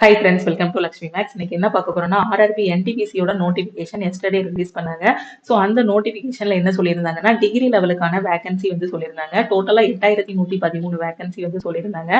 High friends, welcome to Lakshmi maths. இன்னைக்கு என்ன பார்க்க போறோம்னா, ஆர்ஆர்பி என்டிபிசியோட நோட்டிஃபிகேஷன் எஸ்டர்டே ரிலீஸ் பண்ணாங்க. ஸோ அந்த நோட்டிஃபிகேஷன்ல என்ன சொல்லியிருந்தாங்கன்னா, டிகிரி லெவலுக்கான வேகன்சி வந்து சொல்லியிருந்தாங்க. டோட்டலா 8113 வேகன்சி வந்து சொல்லியிருந்தாங்க.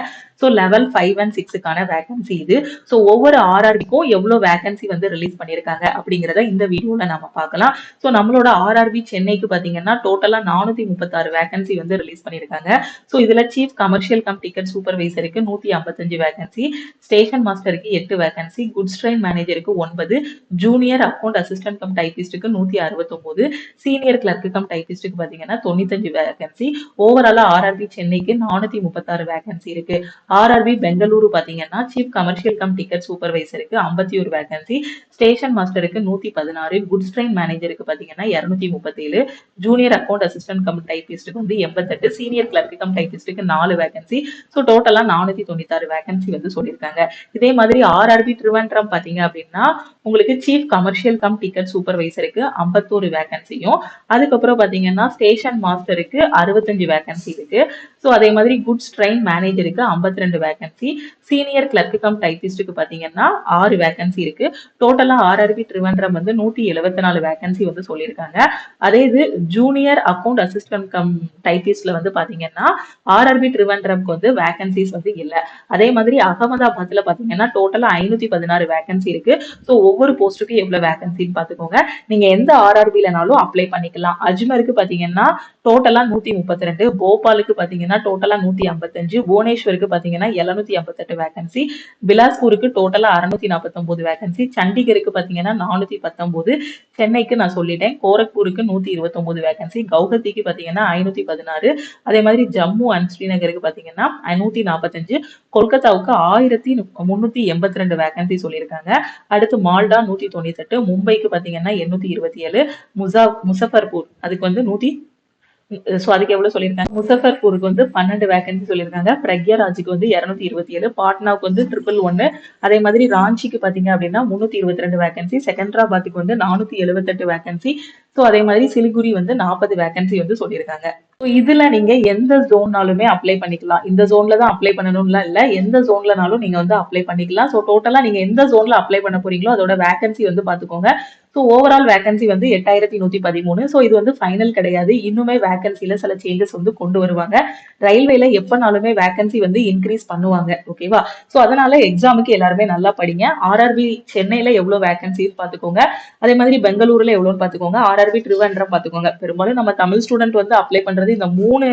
ஸோ லெவல் 5 அண்ட் 6க்கான வேகன்சி இது. ஸோ ஒவ்வொரு ஆர்ஆர்பிக்கும் எவ்வளோ வேகன்சி வந்து ரிலீஸ் பண்ணியிருக்காங்க அப்படிங்கிறத இந்த வீடியோல நம்ம பார்க்கலாம். ஸோ நம்மளோட ஆர்ஆர்பி சென்னைக்கு பார்த்தீங்கன்னா டோட்டலா 436 வேகன்சி வந்து ரிலீஸ் பண்ணியிருக்காங்க. ஸோ இதுல சீஃப் கமர்ஷியல் கம் டிக்கெட் சூப்பர்வைசருக்கு 155 வேகன்சி, ஸ்டேஷன் மாஸ்டருக்கு 8 வேகன்சி, குட்ஸ் ட்ரெயின் மேனேஜருக்கு 9, ஜூனியர் அக்கவுண்ட் அசிஸ்டன்ட் கம் டைபிஸ்டுக்கு 169, சீனியர் கிளர்க் கம் டைபிஸ்டுக்கு பாத்தீங்கன்னா 95 வேகன்சி. ஓவராலா ஆர்ஆர்பி சென்னைக்கு 436 வேகன்சி இருக்கு. ஆர்ஆர்பி பெங்களூரு பாத்தீங்கன்னா சீஃப் கமர்ஷியல் கம் டிக்கெட் சூப்பர்வைசருக்கு 51 வேகன்சி, ஸ்டேஷன் மாஸ்டருக்கு 116, குட்ஸ் ட்ரெயின் மேனேஜருக்கு பாத்தீங்கன்னா 237, ஜூனியர் அக்கவுண்ட் அசிஸ்டன்ட் கம் டைபிஸ்டுக்கு வந்து 88, சீனியர் கிளர்க் கம் டைபிஸ்டுக்கு 4 வேகன்சி. ஸோ டோட்டலா 496 வேகன்சி வந்து சொல்லியிருக்காங்க. இதே மாதிரி ஆர்ஆர்பி திருவனந்தபுரம் பாத்தீங்க அப்படின்னா உங்களுக்கு சீஃப் கமர்ஷியல் கம் டிக்கெட் சூப்பர்வைசருக்கு 51 வேகன்சியும், அதுக்கப்புறம் பாத்தீங்கன்னா ஸ்டேஷன் மாஸ்டருக்கு 65 வேகன்சி இருக்கு. ஸோ அதே மாதிரி குட்ஸ் ட்ரெயின் மேனேஜருக்கு 52 வேகன்சி, சீனியர் கிளர்க் கம் டைபிஸ்டுக்கு பாத்தீங்கன்னா 6 வேகன்சி இருக்கு. டோட்டலா ஆர்ஆர்பி திருவனந்தபுரம் வந்து 174 வேகன்சி வந்து சொல்லியிருக்காங்க. அதே இது ஜூனியர் அக்கவுண்ட் அசிஸ்டன்ட் கம் டைபிஸ்ட்ல வந்து பாத்தீங்கன்னா ஆர்ஆர்பி திருவனந்தபுரம்க்கு வந்து வேகன்சிஸ் வந்து இல்ல. அதே மாதிரி அகமதாபாத்ல பாத்தீங்கன்னா டோட்டலா 516 வேகன்சி இருக்கு. ஸோ ஒவ்வொரு போஸ்ட்டுக்கு எவ்வளவு வேகன்சின்னு பாத்துக்கோங்க. நீங்க எந்த ஆர்ஆர்பிலனாலும் அப்ளை பண்ணிக்கலாம். அஜ்மருக்கு பாத்தீங்கன்னா டோட்டலா 132, போபாலுக்கு பாத்தீங்கன்னா டோட்டலா 155, புவனேஸ்வருக்கு பாத்தீங்கன்னா 758 வேகன்சி, பிலாஸ்பூருக்கு டோட்டலா 649 வேகன்சி, சண்டிகருக்கு பாத்தீங்கன்னா 419, சென்னைக்கு நான் சொல்லிட்டேன், கோரக்பூருக்கு 129 வேகன்சி, கவுஹத்திக்கு பாத்தீங்கன்னா 516, அதே மாதிரி ஜம்மு அண்ட் ஸ்ரீநகருக்கு பாத்தீங்கன்னா 145, கொல்கத்தாவுக்கு 1382 வேகன்சி சொல்லியிருக்காங்க. அடுத்து மால்டா 198, மும்பைக்கு பாத்தீங்கன்னா 827, முசஃபர்பூர் அதுக்கு வந்து அதுக்கு எவ்வளவு சொல்லியிருக்காங்க, முசஃபர்பூருக்கு வந்து 12 வேகன்சி சொல்லியிருக்காங்க. பிரக்யாராஜுக்கு வந்து 227, பாட்னாவுக்கு வந்து 111, அதே மாதிரி ராஞ்சிக்கு பாத்தீங்க அப்படின்னா 322 வேகன்சி, செகந்திராபாத்துக்கு வந்து 478 வேகன்சி. ஸோ அதே மாதிரி சிலிகுரி வந்து 40 வேகன்சி வந்து சொல்லியிருக்காங்க. இதுல நீங்க எந்த ஜோன்னாலுமே அப்ளை பண்ணிக்கலாம். இந்த ஜோன்ல தான் அப்ளை பண்ணணும்லாம் இல்ல, எந்த ஜோன்லனாலும் நீங்க வந்து அப்ளை பண்ணிக்கலாம். ஸோ டோட்டலா நீங்க எந்த ஜோன்ல அப்ளை பண்ண போறீங்களோ அதோட வேகன்சி வந்து பாத்துக்கோங்க. ஸோ ஓவரால் வேகன்சி வந்து 8113. ஸோ இது வந்து ஃபைனல் கிடையாது, இன்னுமே வேகன்சில சில சேஞ்சஸ் வந்து கொண்டு வருவாங்க. ரயில்வேல எப்பனாலுமே வேகன்சி வந்து இன்க்ரீஸ் பண்ணுவாங்க. ஓகேவா? ஸோ அதனால எக்ஸாமுக்கு எல்லாருமே நல்லா படிங்க. ஆர்ஆர்பி சென்னையில எவ்வளவு வேகன்சி பாத்துக்கோங்க, அதே மாதிரி பெங்களூர்ல எவ்வளவுன்னு பாத்துக்கோங்க, ஆர்ஆர்பி திருவனந்தபுரம் பாத்துக்கோங்க. பெரும்பாலும் நம்ம தமிழ் ஸ்டூடெண்ட் வந்து அப்ளை பண்றது இந்த 3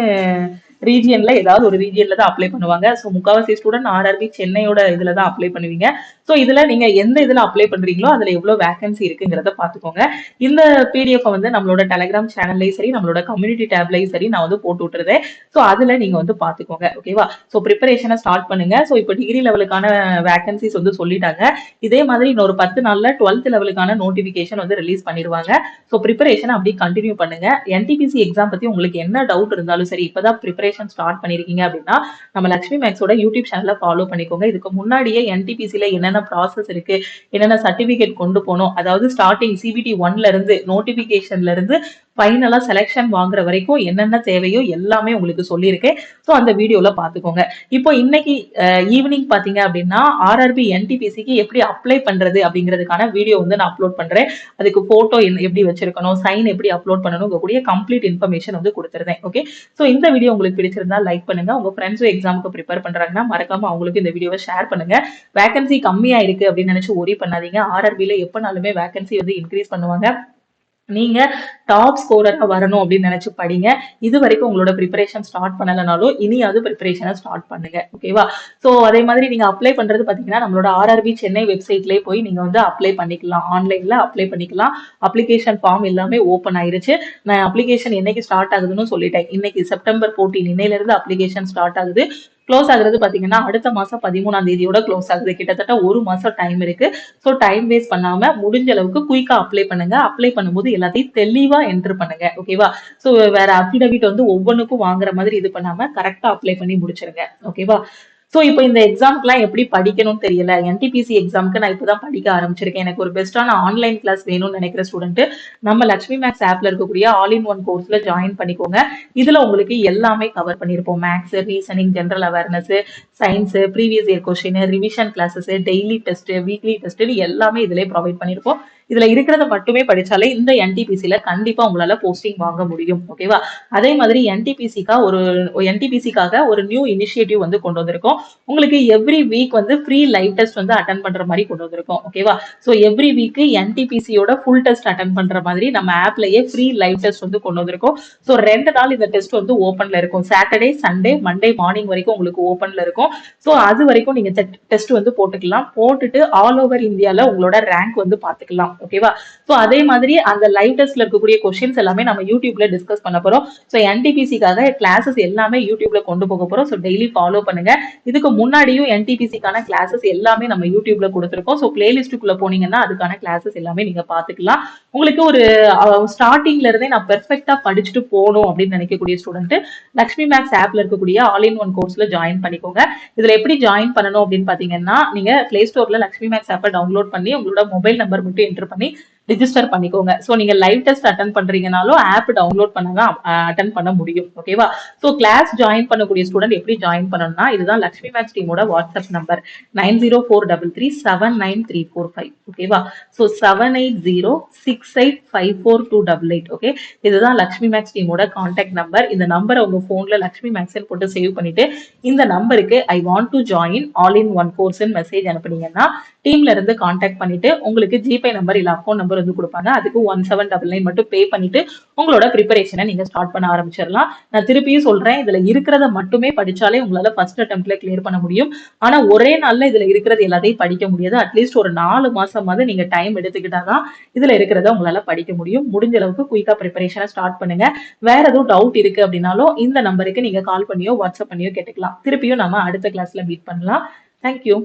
ரீஜியன்ல ஏதாவது ஒரு ரீஜியன்ல தான் அப்ளை பண்ணுவாங்க. ஸோ முக்காவாசி ஸ்டூடெண்ட் ஆர்ஆர்பி சென்னையோட இதுல தான் அப்ளை பண்ணுவீங்க. ஸோ இதுல நீங்க எந்த இதுல அப்ளை பண்றீங்களோ அதுல எவ்வளவு வேகன்சி இருக்குங்கிறத பாத்துக்கோங்க. இந்த பிடிஎஃப் வந்து நம்மளோட டெலிகிராம் சேனல்லையும் சரி, நம்மளோட கம்யூனிட்டி டேப்லயும் சரி நான் வந்து போட்டு விட்டுருதேன். ஸோ அதுல நீங்க வந்து பாத்துக்கோங்க. ஓகேவா? ஸோ ப்ரிப்பரேஷனை ஸ்டார்ட் பண்ணுங்க. ஸோ இப்போ டிகிரி லெவலுக்கான வேகன்சிஸ் வந்து சொல்லிட்டாங்க. இதே மாதிரி இன்னொரு 10 நாள்ல 12th லெவலுக்கான நோட்டிபிகேஷன் வந்து ரிலீஸ் பண்ணிடுவாங்க. ஸோ ப்ரிப்பரேஷன் அப்படி கண்டினியூ பண்ணுங்க. என்டிபிசி எக்ஸாம் பத்தி உங்களுக்கு என்ன டவுட் இருந்தாலும் சரி, இப்பதான் ப்ரிப்பரேஷன் ஸ்டார்ட் பண்ணிருக்கீங்க அப்படின்னா நம்ம லக்ஷ்மி மேக்ஸோட யூடியூப் சேனலை ஃபாலோ பண்ணிக்கோங்க. இதுக்கு முன்னாடியே என்டிபிசில என்னென்ன ப்ராசஸ் இருக்கு, என்னென்ன சர்டிபிகேட் கொண்டு போகணும், அதாவது ஸ்டார்டிங் சிபிடி 1ல இருந்து நோட்டிபிகேஷன்ல இருந்து ஃபைனலா செலக்ஷன் வாங்குற வரைக்கும் என்னென்ன தேவையோ எல்லாமே உங்களுக்கு சொல்லியிருக்கேன். ஸோ அந்த வீடியோல பாத்துக்கோங்க. இப்போ இன்னைக்கு ஈவினிங் பாத்தீங்க அப்படின்னா ஆர்ஆர்பி என்டிபிசிக்கு எப்படி அப்ளை பண்றது அப்படிங்கிறதுக்கான வீடியோ வந்து நான் அப்லோட் பண்றேன். அதுக்கு போட்டோ எப்படி வச்சிருக்கணும், சைன் எப்படி அப்லோட் பண்ணணும், கூடிய கம்ப்ளீட் இன்ஃபர்மேஷன் வந்து கொடுத்துருந்தேன். ஓகே, ஸோ இந்த வீடியோ உங்களுக்கு பிடிச்சிருந்தா லைக் பண்ணுங்க. உங்க ஃப்ரெண்ட்ஸும் எக்ஸாமுக்கு ப்ரிப்பேர் பண்றாங்கன்னா மறக்காம அவங்களுக்கு இந்த வீடியோவை ஷேர் பண்ணுங்க. வேகன்சி கம்மியா இருக்கு அப்படின்னு நினைச்சு ஒரி பண்ணாதீங்க. ஆர்ஆர்பில எப்பனாலுமே வேகன்சி வந்து இன்க்ரீஸ் பண்ணுவாங்க. நீங்க டாப் ஸ்கோரரா வரணும் அப்படின்னு நினைச்சு படிங்க. இது வரைக்கும் உங்களோட ப்ரிப்பரேஷன் ஸ்டார்ட் பண்ணலனாலும் இனியாவது ப்ரிப்பரேஷனை ஸ்டார்ட் பண்ணுங்க. ஓகேவா? ஸோ அதே மாதிரி நீங்க அப்ளை பண்றது பாத்தீங்கன்னா நம்மளோட ஆர்ஆர்பி சென்னை வெப்சைட்லேயே போய் நீங்க வந்து அப்ளை பண்ணிக்கலாம். ஆன்லைன்ல அப்ளை பண்ணிக்கலாம். அப்ளிகேஷன் ஃபார்ம் எல்லாமே ஓப்பன் ஆயிருச்சு. நான் அப்ளிகேஷன் என்னைக்கு ஸ்டார்ட் ஆகுதுன்னு சொல்லிட்டேன். இன்னைக்கு செப்டம்பர் 14 இன்னையில இருந்து அப்ளிகேஷன் ஸ்டார்ட் ஆகுது. க்ளோஸ் ஆகுறது பாத்தீங்கன்னா அடுத்த மாசம் 13ஆம் தேதியோட க்ளோஸ் ஆகுது. கிட்டத்தட்ட ஒரு மாசம் டைம் இருக்கு. ஸோ டைம் வேஸ்ட் பண்ணாம முடிஞ்ச அளவுக்கு குயிக்கா அப்ளை பண்ணுங்க. அப்ளை பண்ணும்போது எல்லாத்தையும் தெளிவா என்டர் பண்ணுங்க. ஓகேவா? ஸோ வேற அஃபிடவிட் வந்து ஒவ்வொன்றுக்கும் வாங்குற மாதிரி இது பண்ணாம கரெக்டா அப்ளை பண்ணி முடிச்சிருங்க. ஓகேவா? ஸோ இப்போ இந்த எக்ஸாம்க்குலாம் எப்படி படிக்கணும்னு தெரியல. என்டிபிசி எக்ஸாம்க்கு நான் இப்பதான் படிக்க ஆரம்பிச்சிருக்கேன். எனக்கு ஒரு பெஸ்ட்டான ஆன்லைன் கிளாஸ் வேணும்னு நினைக்கிற ஸ்டூடெண்ட் நம்ம லக்ஷ்மி மேக்ஸ் ஆப்ல இருக்கக்கூடிய ஆல் இன் ஒன் கோர்ஸ்ல ஜாயின் பண்ணிக்கோங்க. இதுல உங்களுக்கு எல்லாமே கவர் பண்ணியிருப்போம். Maths, reasoning, general awareness, science, previous year question, revision classes, daily test, weekly டெஸ்ட்னு எல்லாமே இதுல ப்ரொவைட் பண்ணியிருப்போம். இதுல இருக்கிறத மட்டுமே படிச்சாலே இந்த என்டிபிசில கண்டிப்பா உங்களால போஸ்டிங் வாங்க முடியும். ஓகேவா? அதே மாதிரி என்டிபிசிக்காக ஒரு நியூ இனிஷியேட்டிவ் வந்து கொண்டு வந்திருக்கோம். உங்களுக்கு எவ்ரி வீக் வந்து ஃப்ரீ லைவ் டெஸ்ட் வந்து அட்டன் பண்ற மாதிரி கொண்டு வந்திருக்கோம். ஓகேவா? ஸோ எவ்ரி வீக் என்டிபிசியோட ஃபுல் டெஸ்ட் அட்டன் பண்ற மாதிரி நம்ம ஆப்லயே ஃப்ரீ லைவ் டெஸ்ட் வந்து கொண்டு வந்திருக்கோம். ஸோ 2 நாள் இந்த டெஸ்ட் வந்து ஓப்பன்ல இருக்கும். சாட்டர்டே, சண்டே, மண்டே மார்னிங் வரைக்கும் உங்களுக்கு ஓப்பன்ல இருக்கும். ஸோ அது வரைக்கும் நீங்க டெஸ்ட் வந்து போட்டுக்கலாம். போட்டுட்டு ஆல் ஓவர் இந்தியால உங்களோட ரேங்க் வந்து பாத்துக்கலாம். ஓகேவா? ஸோ அதே மாதிரி அந்த லைவ் டெஸ்ட்ல இருக்கக்கூடிய கொஸ்டின்ஸ் எல்லாமே நம்ம யூடியூப்ல டிஸ்கஸ் பண்ண போறோம். ஸோ என்டிபிசிக்காக கிளாஸஸ் எல்லாமே யூடியூப்ல கொண்டு போக போறோம். ஸோ டெய்லி ஃபாலோ பண்ணுங்க. இதுக்கு முன்னாடியும் என்டிபிசிக்கான கிளாஸஸ் எல்லாமே நம்ம யூடியூப்ல கொடுத்துருக்கோம். ஸோ பிளேலிஸ்டுக்குள்ள போனீங்கன்னா அதுக்கான கிளாஸஸ் எல்லாமே நீங்க பாத்துக்கலாம். உங்களுக்கு ஒரு ஸ்டார்டிங்ல இருந்தே நான் பெர்ஃபெக்டா படிச்சுட்டு போகணும் அப்படின்னு நினைக்கக்கூடிய ஸ்டூடெண்ட் லக்ஷ்மி மேக்ஸ் ஆப்ல இருக்கக்கூடிய ஆல் இன் ஒன் கோர்ஸ்ல ஜாயின் பண்ணிக்கோங்க. இதுல எப்படி ஜாயின் பண்ணணும் அப்படின்னு பாத்தீங்கன்னா, நீங்க பிளே ஸ்டோர்ல லக்ஷ்மி மேக்ஸ் ஆப்பை டவுன்லோட் பண்ணி உங்களோட மொபைல் நம்பர் மட்டும் என்டர் பண்ணி ரிஜிஸ்டர் பண்ணிக்கோங்க. ஸோ நீங்க லைவ் டெஸ்ட் அட்டன் பண்றீங்கனாலும் ஆப் டவுன்லோட் பண்ணாங்க அட்டன் பண்ண முடியும். ஓகேவா? ஸோ கிளாஸ் ஜாயின் பண்ணக்கூடிய ஸ்டூடெண்ட் எப்படி ஜாயின் பண்ணணும்னா, இதுதான் லக்ஷ்மி மேக்ஸ் டீமோட வாட்ஸ்அப் நம்பர் 9043337935. ஓகேவா? ஸோ 7806854288. ஓகே, இதுதான் லக்ஷ்மி மேக்ஸ் டீமோட கான்டாக்ட் நம்பர். இந்த நம்பரை உங்க போன்ல லக்ஷ்மி மேக்ஸ் போட்டு சேவ் பண்ணிட்டு இந்த நம்பருக்கு I want to join all in one course message அனுப்புனீங்கன்னா டீம்ல இருந்து கான்டாக்ட் பண்ணிட்டு உங்களுக்கு ஜிபே நம்பர் இல்ல அக்கௌண்ட் நம்பர் வந்து கொடுப்பாங்க. அதுக்கு 1799 மட்டும் பே பண்ணிட்டு உங்களோட ப்ரிப்பரேஷனை நீங்க ஸ்டார்ட் பண்ண ஆரம்பிச்சிடலாம். நான் திருப்பியும் சொல்றேன், இதுல இருக்கிறத மட்டுமே படிச்சாலே உங்களால ஃபர்ஸ்ட் அட்டெம்ப்ட்ல கிளியர் பண்ண முடியும். ஆனா ஒரே நாள்ல இதுல இருக்கிறது எல்லாத்தையும் படிக்க முடியாது. அட்லீஸ்ட் ஒரு 4 மாசமாவது நீங்க டைம் எடுத்துக்கிட்டாதான் இதுல இருக்கிறத உங்களால படிக்க முடியும். முடிஞ்ச அளவுக்கு குயிக்கா ப்ரிப்பரேஷனை ஸ்டார்ட் பண்ணுங்க. வேற எதுவும் டவுட் இருக்கு அப்படின்னாலும் இந்த நம்பருக்கு நீங்க கால் பண்ணியோ வாட்ஸ்அப் பண்ணியோ கேட்டுக்கலாம். திருப்பியும் நம்ம அடுத்த கிளாஸ்ல மீட் பண்ணலாம். தேங்க்யூ.